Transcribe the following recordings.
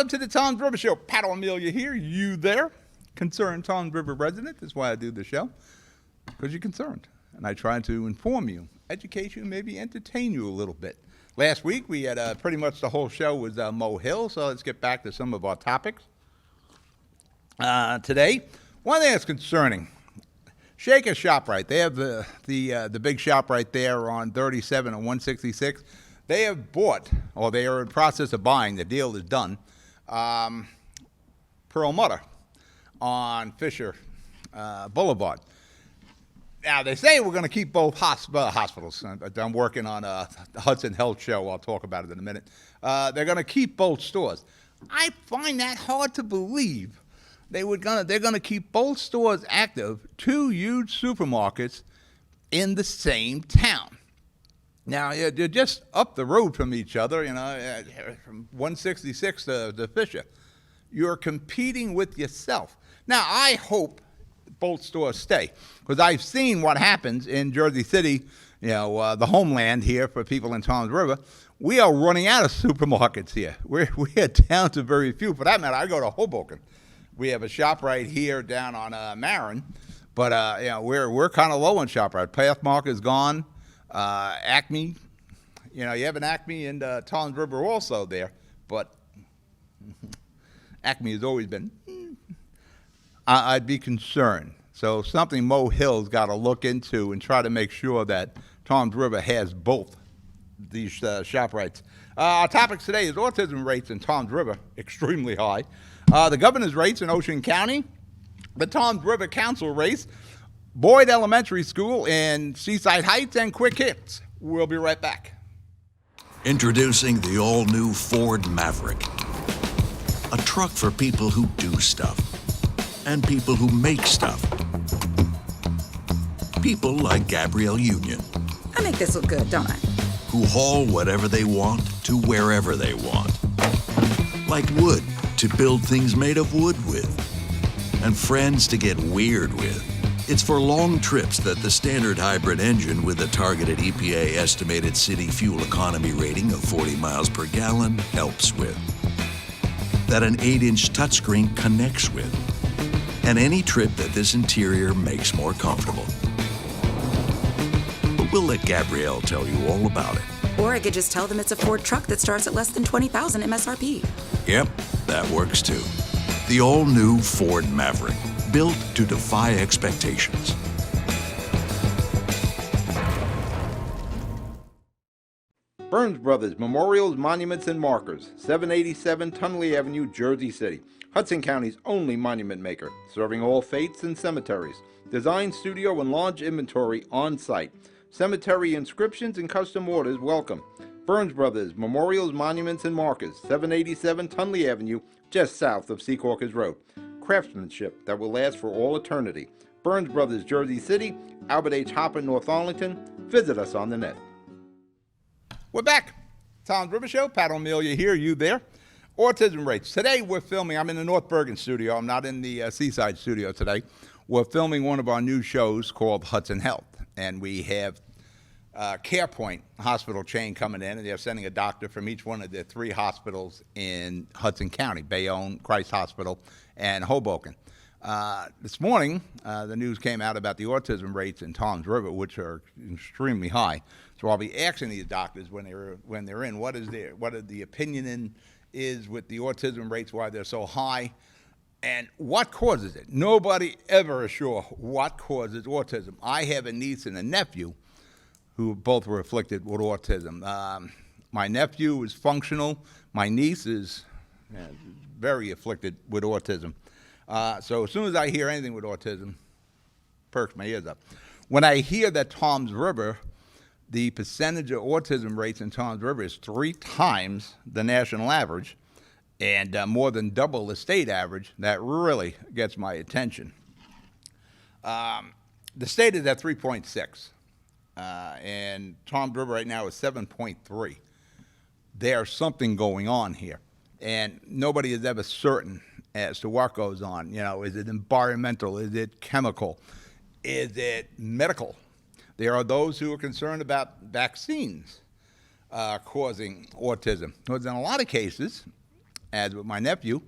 Welcome to the Tom's River Show. Pat O Melia here. You there? Concerned Tom's River resident. That's why I do the show. Because you're concerned. And I try to inform you, educate you, maybe entertain you a little bit. Last week we had pretty much the whole show was Mo Hill, so let's get back to some of our topics. Today, one thing that's concerning, Shaker ShopRite. They have the big shop right there on 37 and 166. They have bought, or they are in the process of buying, the deal is done, Perlmutter on Fisher Boulevard. Now, they say we're going to keep both hospitals. I'm working on the Hudson Health show. I'll talk about it in a minute. They're going to keep both stores. I find that hard to believe. They're going to keep both stores active, two huge supermarkets in the same town. Now, they're just up the road from each other, from 166 to Fisher. You're competing with yourself. Now, I hope both stores stay, because I've seen what happens in Jersey City, the homeland here for people in Tom's River. We are running out of supermarkets here. We're down to very few. For that matter, I go to Hoboken. We have a shop right here down on Marin, but we're kind of low on ShopRite. Pathmark is gone. Acme, you have an Acme in Tom's River also there, but Acme has always been, I'd be concerned. So something Mo Hill's got to look into and try to make sure that Tom's River has both these ShopRites. Our topic today is autism rates in Tom's River, extremely high. The governor's rates in Ocean County, the Tom's River Council race, Boyd Elementary School in Seaside Heights, and quick hits. We'll be right back. Introducing the all-new Ford Maverick. A truck for people who do stuff. And people who make stuff. People like Gabrielle Union. I make this look good, don't I? Who haul whatever they want to wherever they want. Like wood to build things made of wood with. And friends to get weird with. It's for long trips that the standard hybrid engine with a targeted EPA estimated city fuel economy rating of 40 miles per gallon helps with. That an 8-inch touchscreen connects with. And any trip that this interior makes more comfortable. But we'll let Gabrielle tell you all about it. Or I could just tell them it's a Ford truck that starts at less than $20,000 MSRP. Yep, that works too. The all-new Ford Maverick. Built to defy expectations. Burns Brothers Memorials, Monuments, and Markers, 787 Tunley Avenue, Jersey City. Hudson County's only monument maker, serving all faiths and cemeteries. Design, studio, and large inventory on site. Cemetery inscriptions and custom orders welcome. Burns Brothers Memorials, Monuments, and Markers, 787 Tunley Avenue, just south of Secaucus Road. Craftsmanship that will last for all eternity. Burns Brothers, Jersey City, Albert H. Hopper, North Arlington. Visit us on the net. We're back. Tom's River Show. Pat O Melia here. You there? Autism rates. Today we're filming. I'm in the North Bergen studio. I'm not in the Seaside studio today. We're filming one of our new shows called Hudson Health, and we have CarePoint hospital chain coming in, and they're sending a doctor from each one of the 3 hospitals in Hudson County: Bayonne, Christ Hospital, and Hoboken. This morning, the news came out about the autism rates in Tom's River, which are extremely high. So I'll be asking these doctors when they're in, what the opinion is with the autism rates, why they're so high, and what causes it. Nobody ever is sure what causes autism. I have a niece and a nephew who both were afflicted with autism. My nephew is functional. My niece is very afflicted with autism. So as soon as I hear anything with autism, perks my ears up. When I hear that Tom's River, the percentage of autism rates in Tom's River is 3 times the national average and more than double the state average, that really gets my attention. The state is at 3.6. And Tom's River right now is 7.3. There's something going on here, and nobody is ever certain as to what goes on. Is it environmental? Is it chemical? Is it medical? There are those who are concerned about vaccines causing autism. Because in a lot of cases, As with my nephew,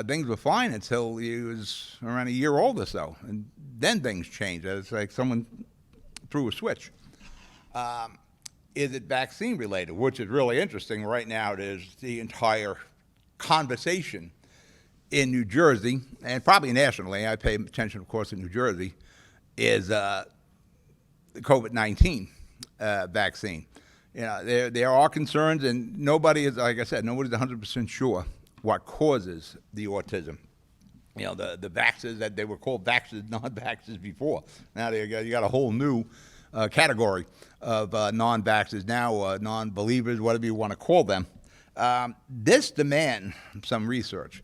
things were fine until he was around a year old or so, and then things changed. It's like someone threw a switch. Is it vaccine related? Which is really interesting. Right now, there's the entire conversation in New Jersey, and probably nationally, I pay attention, of course, in New Jersey, is the COVID-19 vaccine. You know, there are concerns, and nobody is, like I said, nobody's 100% sure what causes the autism. You know, the vaxxers, that they were called vaxxers, non-vaxxers before. Now you got a whole new category of non-vaxxers now, non-believers, whatever you want to call them. This demands some research.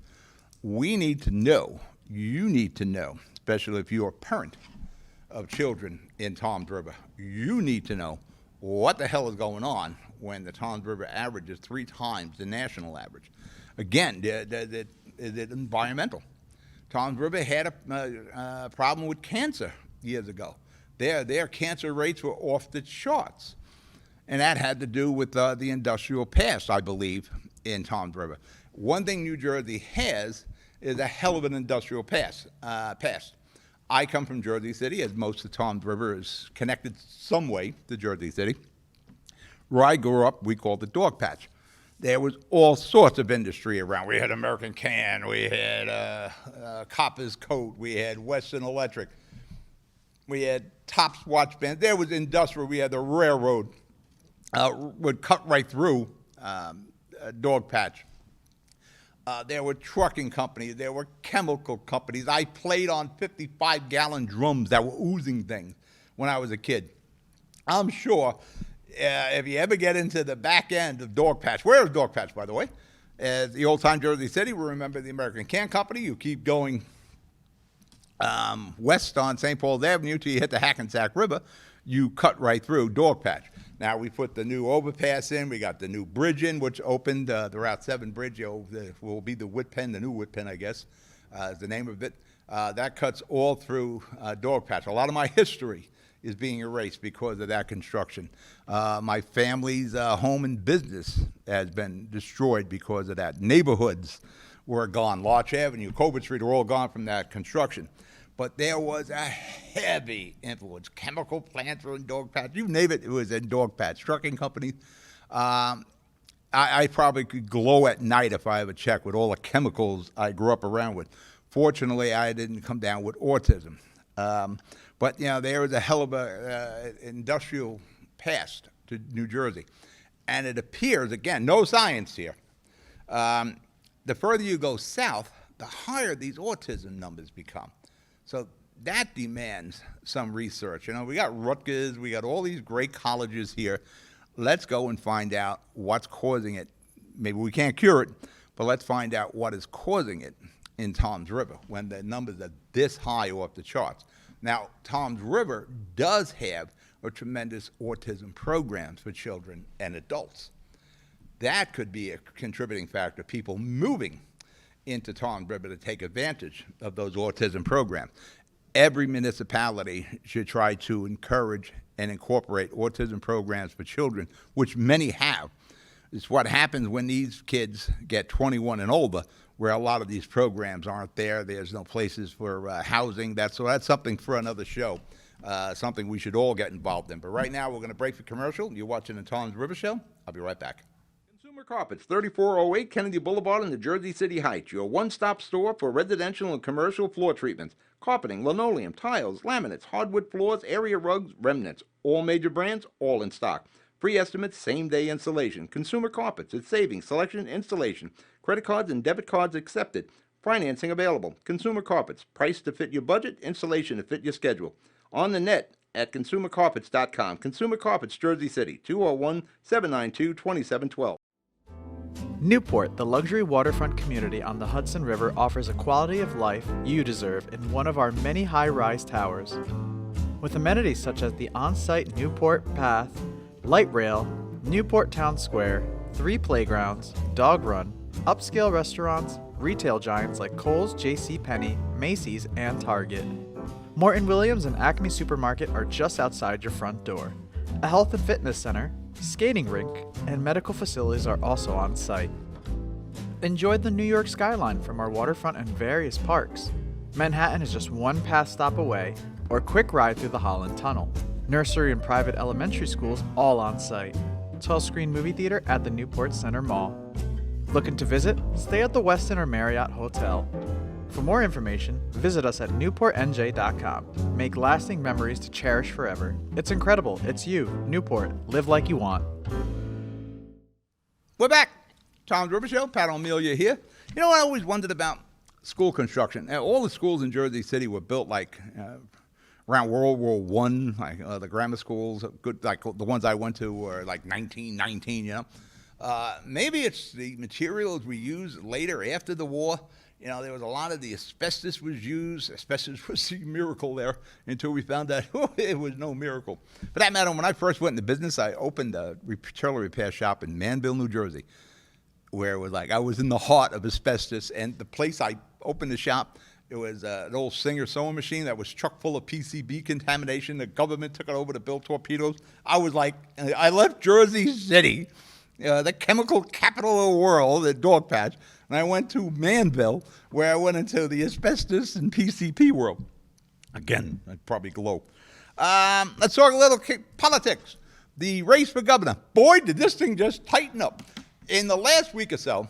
We need to know, you need to know, especially if you're a parent of children in Toms River, you need to know what the hell is going on when the Toms River average is 3 times the national average. Again, is it environmental? Toms River had a problem with cancer years ago. Their cancer rates were off the charts. And that had to do with the industrial past, I believe, in Toms River. One thing New Jersey has is a hell of an industrial past. I come from Jersey City, as most of Toms River is connected some way to Jersey City. Where I grew up, we called it Dog Patch. There was all sorts of industry around. We had American Can, we had Copper's Coat, we had Western Electric, we had Tops Watch Bands. There was industrial. We had the railroad would cut right through Dog Patch. There were trucking companies. There were chemical companies. I played on 55-gallon drums that were oozing things when I was a kid. I'm sure if you ever get into the back end of Dog Patch, where is Dog Patch, by the way? The old-time Jersey City, we remember the American Can Company. You keep going west on St. Paul's Avenue till you hit the Hackensack River, you cut right through Dog Patch. Now we put the new overpass in, we got the new bridge in, which opened, the Route 7 bridge, will be the Whit Pen, the new Whit Pen, I guess, is the name of it. That cuts all through Dog Patch. A lot of my history is being erased because of that construction. My family's home and business has been destroyed because of that. Neighborhoods were gone. Larch Avenue, Colbert Street are all gone from that construction. But there was a heavy influence. Chemical plants were in Dog Patch. You name it, it was in Dog Patch. Trucking companies. I probably could glow at night if I ever checked with all the chemicals I grew up around with. Fortunately, I didn't come down with autism. But, you know, there was a hell of a industrial past to New Jersey. And it appears, again, no science here. The further you go south, the higher these autism numbers become. So that demands some research. You know, we got Rutgers, we got all these great colleges here. Let's go and find out what's causing it. Maybe we can't cure it, but let's find out what is causing it in Toms River when the numbers are this high off the charts. Now, Toms River does have a tremendous autism programs for children and adults. That could be a contributing factor, people moving into Toms River to take advantage of those autism programs. Every municipality should try to encourage and incorporate autism programs for children, which many have. It's what happens when these kids get 21 and older, where a lot of these programs aren't there. There's no places for housing. So that's something for another show, something we should all get involved in. But right now, we're going to break for commercial. You're watching the Toms River Show. I'll be right back. Consumer Carpets, 3408 Kennedy Boulevard in the Jersey City Heights, your one-stop store for residential and commercial floor treatments, carpeting, linoleum, tiles, laminates, hardwood floors, area rugs, remnants, all major brands, all in stock. Free estimates, same-day installation. Consumer Carpets, it's savings, selection, installation. Credit cards and debit cards accepted. Financing available. Consumer Carpets, price to fit your budget, installation to fit your schedule. On the net at consumercarpets.com. Consumer Carpets, Jersey City, 201-792-2712. Newport, the luxury waterfront community on the Hudson River, offers a quality of life you deserve in one of our many high-rise towers. With amenities such as the on-site Newport Path, light rail, Newport Town Square, 3 playgrounds, dog run, upscale restaurants, retail giants like Kohl's, JCPenney, Macy's, and Target. Morton Williams and Acme Supermarket are just outside your front door. A health and fitness center, skating rink, and medical facilities are also on site. Enjoy the New York skyline from our waterfront and various parks. Manhattan is just one pass stop away, or quick ride through the Holland Tunnel. Nursery and private elementary schools all on site. 12-screen movie theater at the Newport Center Mall. Looking to visit? Stay at the Westin or Marriott Hotel. For more information, visit us at newportnj.com. Make lasting memories to cherish forever. It's incredible. It's you, Newport. Live like you want. We're back. Tom's River Show. Pat O Melia here. You know what I always wondered about school construction? All the schools in Jersey City were built around World War One. The grammar schools, good, like the ones I went to were like 1919. Maybe it's the materials we used later after the war. There was a lot of the asbestos was used. Asbestos was the miracle there until we found out it was no miracle. For that matter, when I first went into business, I opened a trailer repair shop in Manville, New Jersey, where it was like I was in the heart of asbestos. And the place I opened the shop, it was an old Singer sewing machine that was chock full of PCB contamination. The government took it over to build torpedoes. I was like, I left Jersey City, the chemical capital of the world, the dog patch, and I went to Manville, where I went into the asbestos and PCP world. Again, I'd probably glow. Let's talk a little politics. The race for governor. Boy, did this thing just tighten up. In the last week or so,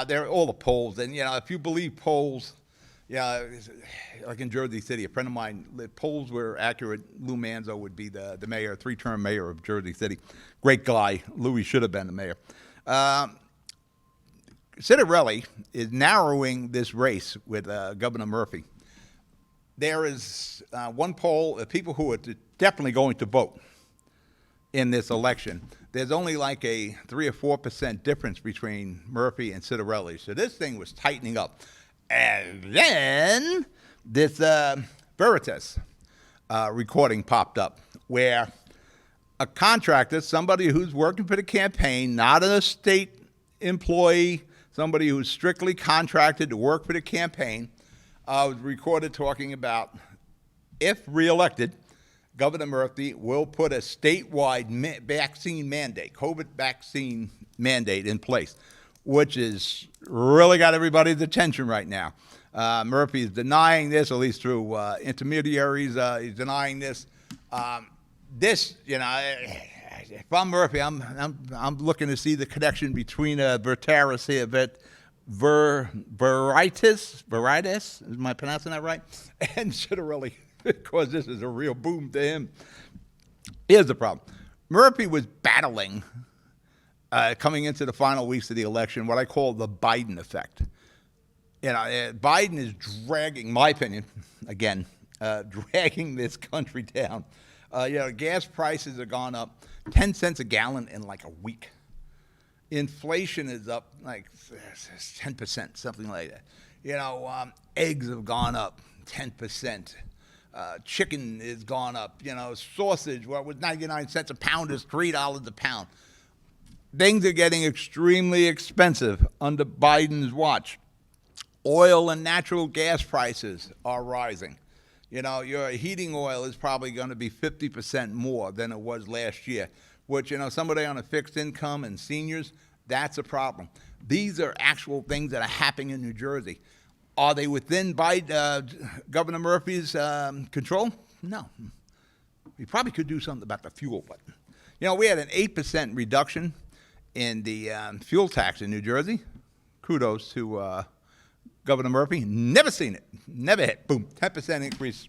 there are all the polls, and if you believe polls, like in Jersey City, a friend of mine, the polls were accurate. Lou Manzo would be the mayor, 3-term mayor of Jersey City. Great guy. Louis should have been the mayor. Citarelli is narrowing this race with Governor Murphy. There is one poll of people who are definitely going to vote in this election. There's only like a 3 or 4% difference between Murphy and Citarelli. So this thing was tightening up. And then this Veritas recording popped up where a contractor, somebody who's working for the campaign, not a state employee, somebody who's strictly contracted to work for the campaign, was recorded talking about, if reelected, Governor Murphy will put a statewide vaccine mandate, COVID vaccine mandate in place, which has really got everybody's attention right now. Murphy is denying this, at least through intermediaries. He's denying this. If I'm Murphy, I'm looking to see the connection between Veritas here, Veritas, am I pronouncing that right? And Citarelli, because this is a real boom to him. Here's the problem. Murphy was battling, coming into the final weeks of the election, what I call the Biden effect. Biden is dragging, my opinion, again, dragging this country down. Gas prices have gone up 10 cents a gallon in like a week. Inflation is up like 10%, something like that. Eggs have gone up 10%. Chicken has gone up. Sausage, what was 99 cents a pound, is $3 a pound. Things are getting extremely expensive under Biden's watch. Oil and natural gas prices are rising. Your heating oil is probably going to be 50% more than it was last year, which, somebody on a fixed income and seniors, that's a problem. These are actual things that are happening in New Jersey. Are they within Governor Murphy's control? No. We probably could do something about the fuel, but, we had an 8% reduction in the fuel tax in New Jersey. Kudos to Governor Murphy. Never seen it. Never hit. Boom. 10% increase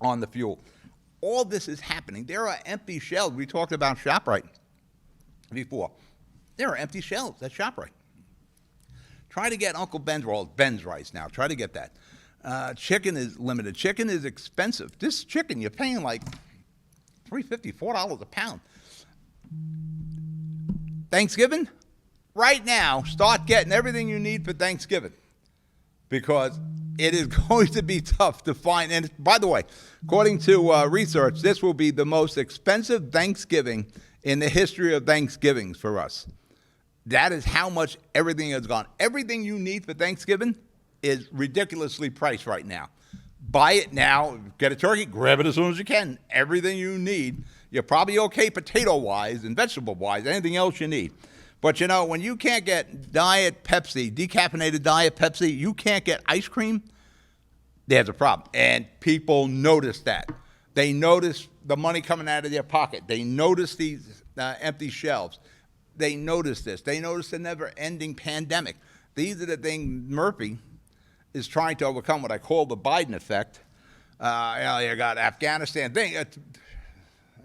on the fuel. All this is happening. There are empty shelves. We talked about ShopRite before. There are empty shelves at ShopRite. Try to get Uncle Ben's, well, Ben's rice now. Try to get that. Chicken is limited. Chicken is expensive. This chicken, you're paying like $3.50, $4 a pound. Thanksgiving? Right now, start getting everything you need for Thanksgiving, because it is going to be tough to find. And by the way, according to research, this will be the most expensive Thanksgiving in the history of Thanksgivings for us. That is how much everything has gone. Everything you need for Thanksgiving is ridiculously priced right now. Buy it now, get a turkey, grab it as soon as you can. Everything you need. You're probably okay potato-wise and vegetable-wise, anything else you need. But, you know, when you can't get Diet Pepsi, decaffeinated Diet Pepsi, you can't get ice cream, there's a problem. And people notice that. They notice the money coming out of their pocket. They notice these empty shelves. They notice this. They notice the never-ending pandemic. These are the things Murphy is trying to overcome, what I call the Biden effect. You got Afghanistan thing.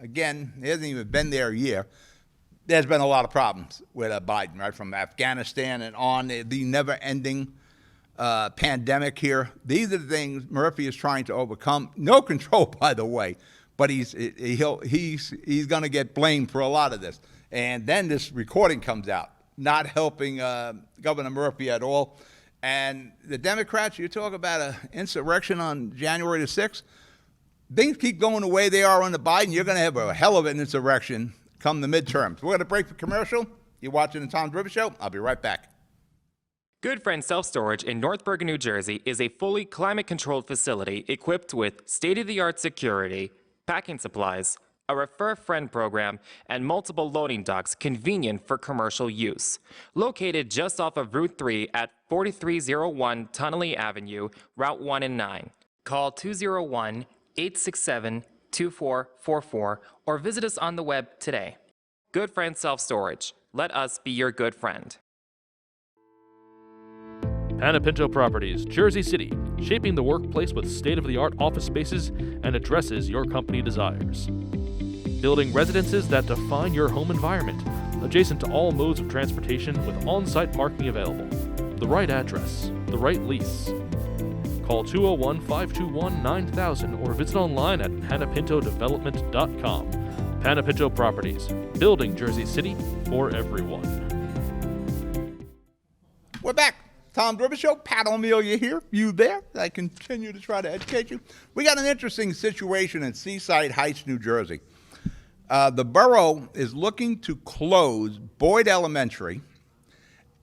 Again, he hasn't even been there a year. There's been a lot of problems with Biden, right, from Afghanistan and on, the never-ending pandemic here. These are the things Murphy is trying to overcome. No control, by the way, but he's going to get blamed for a lot of this. And then this recording comes out, not helping Governor Murphy at all. And the Democrats, you talk about an insurrection on January the 6th, things keep going the way they are under Biden, you're going to have a hell of an insurrection come the midterms. We're going to break for commercial. You're watching the Tom's River Show. I'll be right back. Good Friend Self-Storage in North Bergen, New Jersey is a fully climate-controlled facility equipped with state-of-the-art security, packing supplies, a Refer Friend program, and multiple loading docks convenient for commercial use. Located just off of Route 3 at 4301 Tunnelly Avenue, Route 1 and 9. Call 201-867-2444 or visit us on the web today. Good Friend Self-Storage. Let us be your good friend. Panapinto Properties, Jersey City, shaping the workplace with state-of-the-art office spaces and addresses your company desires. Building residences that define your home environment, adjacent to all modes of transportation with on-site parking available. The right address, the right lease. Call 201-521-9000 or visit online at panapintodevelopment.com. Panapinto Properties, building Jersey City for everyone. We're back. Tom's River Show, Pat O Melia here. You there? I continue to try to educate you. We got an interesting situation in Seaside Heights, New Jersey. The borough is looking to close Boyd Elementary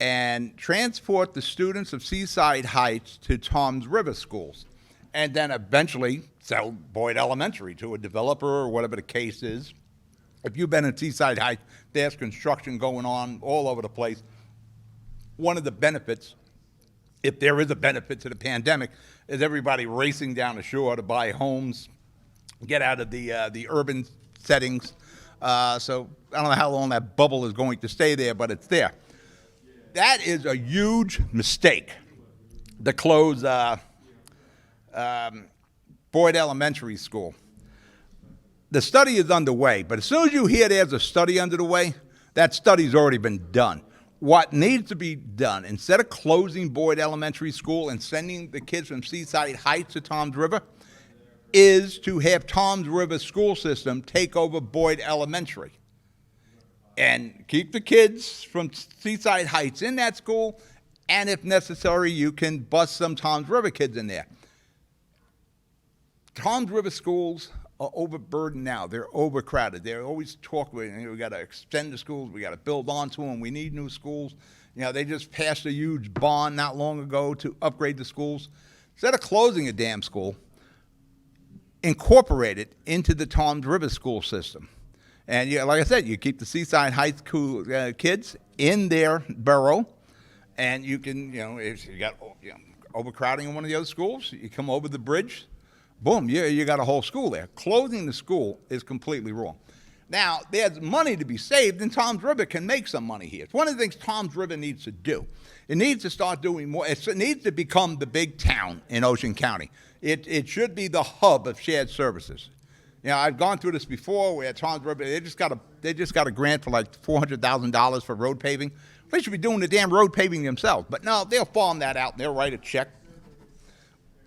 and transport the students of Seaside Heights to Tom's River schools, and then eventually sell Boyd Elementary to a developer or whatever the case is. If you've been in Seaside Heights, there's construction going on all over the place. One of the benefits, if there is a benefit to the pandemic, is everybody racing down the shore to buy homes, get out of the urban settings. So I don't know how long that bubble is going to stay there, but it's there. That is a huge mistake to close Boyd Elementary School. The study is underway, but as soon as you hear there's a study under the way, that study's already been done. What needs to be done, instead of closing Boyd Elementary School and sending the kids from Seaside Heights to Tom's River, is to have Tom's River school system take over Boyd Elementary and keep the kids from Seaside Heights in that school, and if necessary, you can bus some Tom's River kids in there. Tom's River schools are overburdened now. They're overcrowded. They're always talking, we got to extend the schools, we got to build onto them, we need new schools. You know, they just passed a huge bond not long ago to upgrade the schools. Instead of closing a damn school, incorporate it into the Tom's River school system. And like I said, you keep the Seaside Heights kids in their borough, and you can, if you got overcrowding in one of the other schools, you come over the bridge, boom, you got a whole school there. Closing the school is completely wrong. Now, there's money to be saved, and Tom's River can make some money here. It's one of the things Tom's River needs to do. It needs to start doing more. It needs to become the big town in Ocean County. It should be the hub of shared services. I've gone through this before where Tom's River, they just got a grant for like $400,000 for road paving. They should be doing the damn road paving themselves. But no, they'll farm that out and they'll write a check.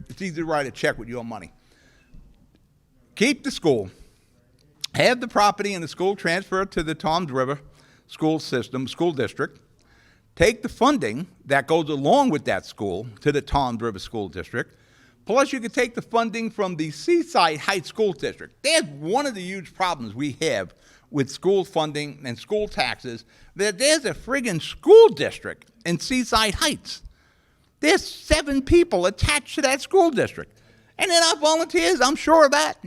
It's easy to write a check with your money. Keep the school. Have the property and the school transferred to the Tom's River school system, school district. Take the funding that goes along with that school to the Tom's River School District. Plus, you could take the funding from the Seaside Heights School District. There's one of the huge problems we have with school funding and school taxes, that there's a friggin' school district in Seaside Heights. There's 7 people attached to that school district. And they're not volunteers, I'm sure of that.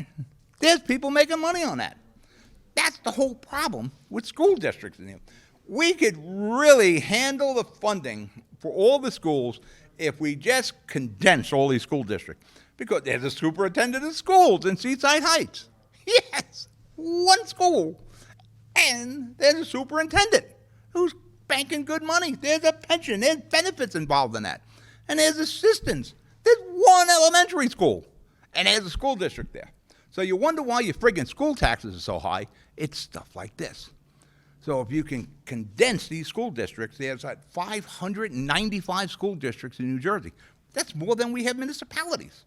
There's people making money on that. That's the whole problem with school districts. We could really handle the funding for all the schools if we just condense all these school districts. Because there's a superintendent of schools in Seaside Heights. Yes, one school. And there's a superintendent who's banking good money. There's a pension. There's benefits involved in that. And there's assistants. There's one elementary school. And there's a school district there. So you wonder why your friggin' school taxes are so high. It's stuff like this. So if you can condense these school districts, there's like 595 school districts in New Jersey. That's more than we have municipalities.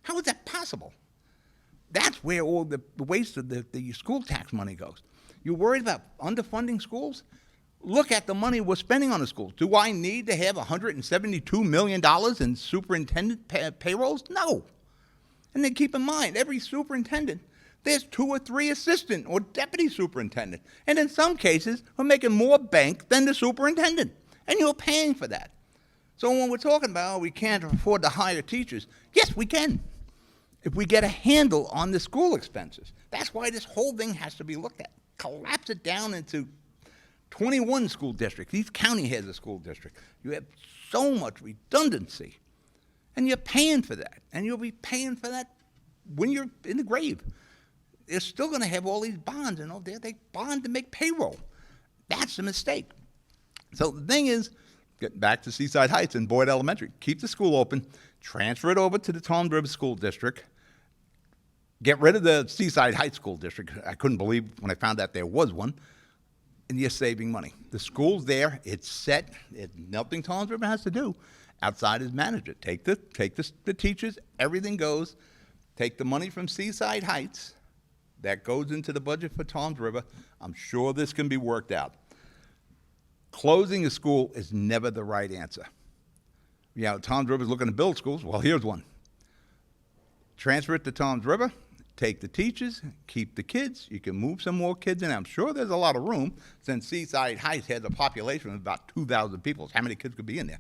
How is that possible? That's where all the waste of the school tax money goes. You're worried about underfunding schools? Look at the money we're spending on the schools. Do I need to have $172 million in superintendent payrolls? No. And then keep in mind, every superintendent, there's 2 or 3 assistant or deputy superintendent. And in some cases, we're making more bank than the superintendent. And you're paying for that. So when we're talking about, we can't afford to hire teachers, yes, we can, if we get a handle on the school expenses. That's why this whole thing has to be looked at. Collapse it down into 21 school districts. Each county has a school district. You have so much redundancy. And you're paying for that. And you'll be paying for that when you're in the grave. They're still going to have all these bonds, and they bond to make payroll. That's a mistake. So the thing is, get back to Seaside Heights and Boyd Elementary. Keep the school open. Transfer it over to the Toms River School District. Get rid of the Seaside Heights School District. I couldn't believe when I found out there was one. And you're saving money. The school's there. It's set. Nothing Toms River has to do outside is manage it. Take the teachers. Everything goes. Take the money from Seaside Heights. That goes into the budget for Toms River. I'm sure this can be worked out. Closing a school is never the right answer. Toms River's looking to build schools. Well, here's one. Transfer it to Toms River. Take the teachers, keep the kids. You can move some more kids in. I'm sure there's a lot of room since Seaside Heights has a population of about 2,000 people. How many kids could be in there?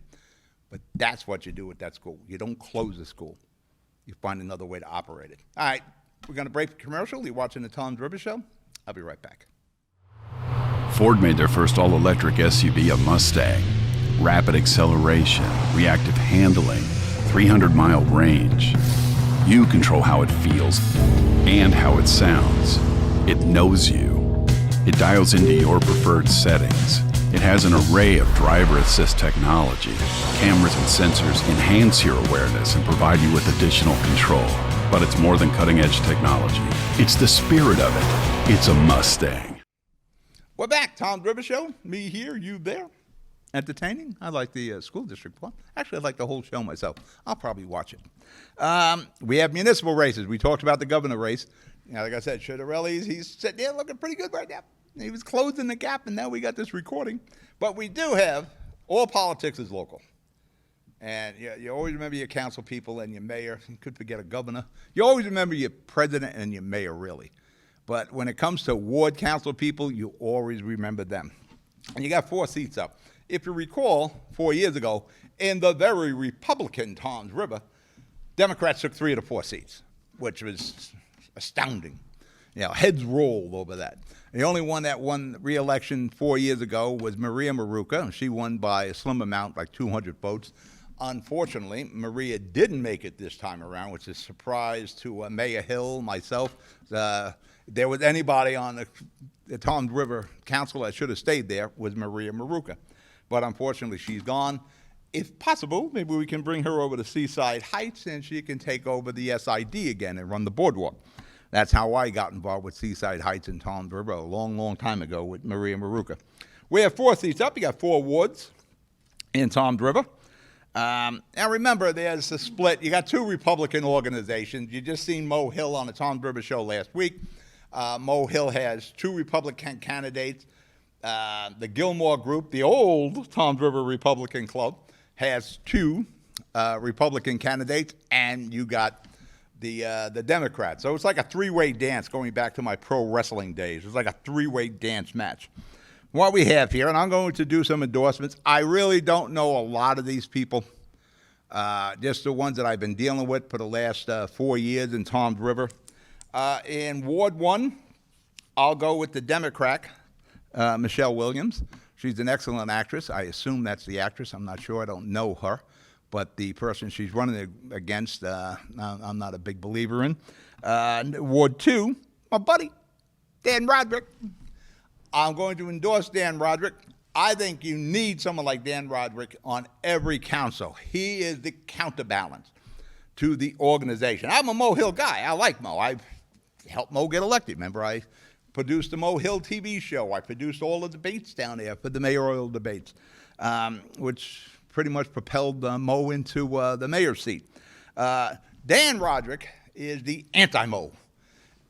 But that's what you do with that school. You don't close the school. You find another way to operate it. All right, we're going to break the commercial. You're watching the Toms River Show. I'll be right back. Ford made their first all-electric SUV a Mustang. Rapid acceleration, reactive handling, 300-mile range. You control how it feels and how it sounds. It knows you. It dials into your preferred settings. It has an array of driver assist technology. Cameras and sensors enhance your awareness and provide you with additional control. But it's more than cutting-edge technology. It's the spirit of it. It's a Mustang. We're back. Toms River Show. Me here, you there. Entertaining. I like the school district one. Actually, I like the whole show myself. I'll probably watch it. We have municipal races. We talked about the governor race. Like I said, Schiaparelli's, he's sitting there looking pretty good right now. He was closing the gap, and now we got this recording. But we do have, all politics is local. And you always remember your council people and your mayor. You could forget a governor. You always remember your president and your mayor, really. But when it comes to ward council people, you always remember them. And you got 4 seats up. If you recall, 4 years ago, in the very Republican Toms River, Democrats took 3 of the 4 seats, which was astounding. Heads rolled over that. The only one that won re-election 4 years ago was Maria Maruca. She won by a slim amount, like 200 votes. Unfortunately, Maria didn't make it this time around, which is a surprise to Mayor Hill, myself. There was anybody on the Toms River Council that should have stayed there was Maria Maruca. But unfortunately, she's gone. If possible, maybe we can bring her over to Seaside Heights and she can take over the SID again and run the boardwalk. That's how I got involved with Seaside Heights and Toms River a long, long time ago with Maria Maruca. We have 4 seats up. You got 4 wards in Toms River. Now remember, there's a split. You got 2 Republican organizations. You just seen Mo Hill on the Toms River show last week. Mo Hill has 2 Republican candidates. The Gilmore Group, the old Toms River Republican Club, has 2 Republican candidates, and you got the Democrats. So it's like a 3-way dance going back to my pro wrestling days. It's like a 3-way dance match. What we have here, and I'm going to do some endorsements. I really don't know a lot of these people, just the ones that I've been dealing with for the last 4 years in Toms River. In Ward 1, I'll go with the Democrat, Michelle Williams. She's an excellent actress. I assume that's the actress. I'm not sure. I don't know her. But the person she's running against, I'm not a big believer in. Ward 2, my buddy, Dan Roderick. I'm going to endorse Dan Roderick. I think you need someone like Dan Roderick on every council. He is the counterbalance to the organization. I'm a Mo Hill guy. I like Mo. I helped Mo get elected. Remember, I produced the Mo Hill TV show. I produced all the debates down there for the mayoral debates, which pretty much propelled Mo into the mayor's seat. Dan Roderick is the anti-Mo,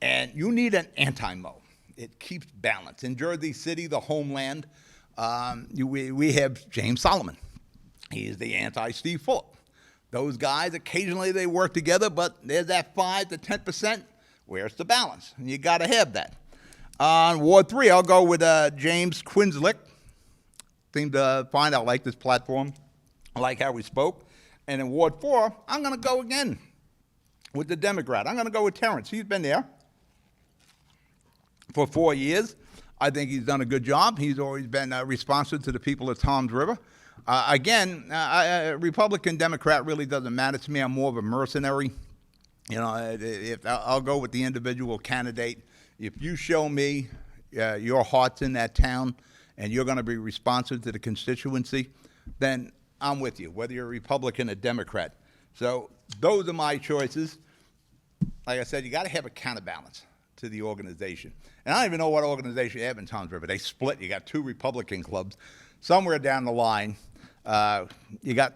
and you need an anti-Mo. It keeps balance. In Jersey City, the homeland, we have James Solomon. He is the anti-Steve Fuller. Those guys, occasionally they work together, but there's that 5 to 10%. Where's the balance? And you got to have that. On Ward 3, I'll go with James Quinslick. Seemed to find out, like this platform. I like how we spoke. And in Ward 4, I'm going to go again with the Democrat. I'm going to go with Terrence. He's been there for 4 years. I think he's done a good job. He's always been responsive to the people of Toms River. Republican, Democrat really doesn't matter to me. I'm more of a mercenary. You know, if I'll go with the individual candidate. If you show me your heart's in that town and you're going to be responsive to the constituency, then I'm with you, whether you're a Republican or Democrat. So those are my choices. Like I said, you got to have a counterbalance to the organization. And I don't even know what organization you have in Toms River. They split. You got 2 Republican clubs. Somewhere down the line, you got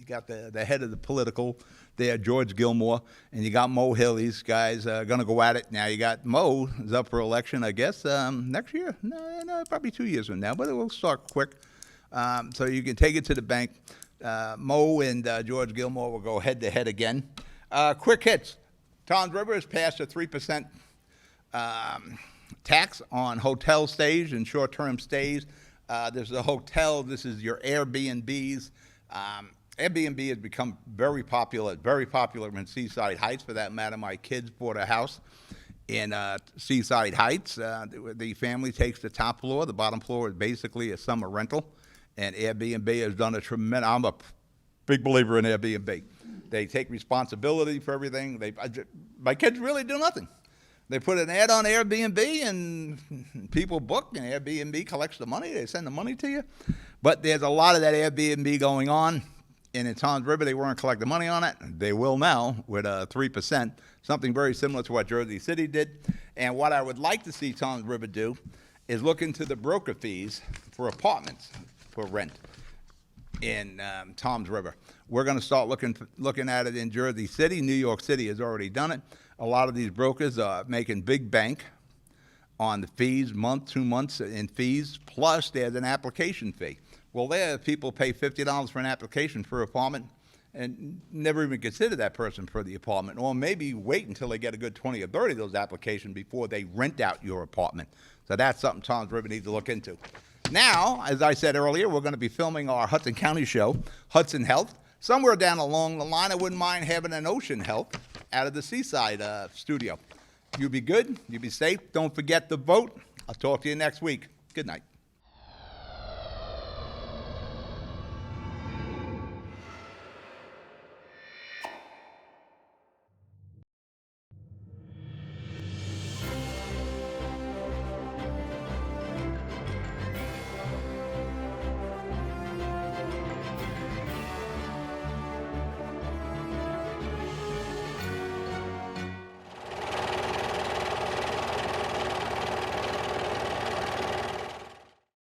the head of the political there, George Gilmore, and you got Mo Hill. These guys are going to go at it. Now you got Mo is up for election, I guess, next year. No, probably 2 years from now, but it will start quick. So you can take it to the bank. Mo and George Gilmore will go head-to-head again. Quick hits. Toms River has passed a 3% tax on hotel stays and short-term stays. There's a hotel. This is your Airbnbs. Airbnb has become very popular in Seaside Heights. For that matter, my kids bought a house in Seaside Heights. The family takes the top floor. The bottom floor is basically a summer rental. And Airbnb has done a tremendous, I'm a big believer in Airbnb. They take responsibility for everything. My kids really do nothing. They put an ad on Airbnb and people book, and Airbnb collects the money. They send the money to you. But there's a lot of that Airbnb going on. And in Toms River, they weren't collecting money on it. They will now with 3%, something very similar to what Jersey City did. And what I would like to see Toms River do is look into the broker fees for apartments for rent in Toms River. We're going to start looking at it in Jersey City. New York City has already done it. A lot of these brokers are making big bank on the fees, 2 months in fees, plus there's an application fee. Well, there people pay $50 for an application for an apartment and never even consider that person for the apartment, or maybe wait until they get a good 20 or 30 of those applications before they rent out your apartment. So that's something Toms River needs to look into. Now, as I said earlier, we're going to be filming our Hudson County show, Hudson Health. Somewhere down along the line, I wouldn't mind having an Ocean Health out of the Seaside studio. You be good. You be safe. Don't forget to vote. I'll talk to you next week. Good night.